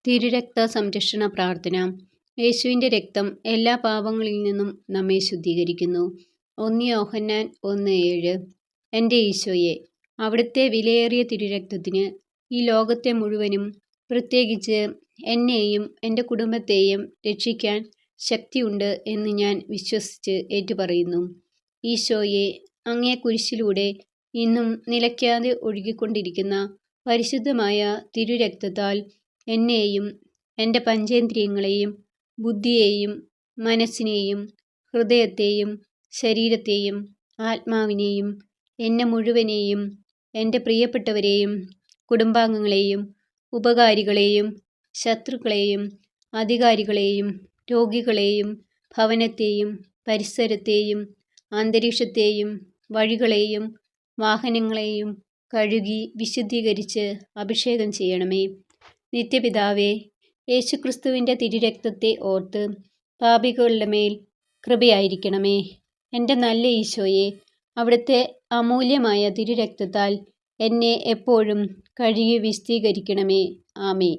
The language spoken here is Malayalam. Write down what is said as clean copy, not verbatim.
തിരുരക്ത സംരക്ഷണ പ്രാർത്ഥന. യേശുവിൻ്റെ രക്തം എല്ലാ പാപങ്ങളിൽ നിന്നും നമ്മെ ശുദ്ധീകരിക്കുന്നു. 1 യോഹന്നാൻ 1:7. എൻ്റെ ഈശോയെ, അവിടുത്തെ വിലയേറിയ തിരുരക്തത്തിന് ഈ ലോകത്തെ മുഴുവനും, പ്രത്യേകിച്ച് എന്നെയും എൻ്റെ കുടുംബത്തെയും രക്ഷിക്കാൻ ശക്തിയുണ്ട് എന്ന് ഞാൻ വിശ്വസിച്ച് ഏറ്റുപറയുന്നു. ഈശോയെ, അങ്ങേ കുരിശിലൂടെ ഇന്നും നിലയ്ക്കാതെ ഒഴുകിക്കൊണ്ടിരിക്കുന്ന പരിശുദ്ധമായ തിരുരക്തത്താൽ എന്നെയും എൻ്റെ പഞ്ചേന്ദ്രിയങ്ങളെയും ബുദ്ധിയെയും മനസ്സിനെയും ഹൃദയത്തെയും ശരീരത്തെയും ആത്മാവിനെയും എന്നെ മുഴുവനെയും എൻ്റെ പ്രിയപ്പെട്ടവരെയും കുടുംബാംഗങ്ങളെയും ഉപകാരികളെയും ശത്രുക്കളെയും അധികാരികളെയും രോഗികളെയും ഭവനത്തെയും പരിസരത്തെയും അന്തരീക്ഷത്തെയും വഴികളെയും വാഹനങ്ങളെയും കഴുകി വിശുദ്ധീകരിച്ച് അഭിഷേകം ചെയ്യണമേ. നിത്യപിതാവേ, യേശുക്രിസ്തുവിൻ്റെ തിരുരക്തത്തെ ഓർത്ത് പാപികളുടെ മേൽ കൃപയായിരിക്കണമേ. എൻ്റെ നല്ല ഈശോയെ, അവിടുത്തെ അമൂല്യമായ തിരുരക്തത്താൽ എന്നെ എപ്പോഴും കഴുകി വിശുദ്ധീകരിക്കണമേ. ആമേൻ.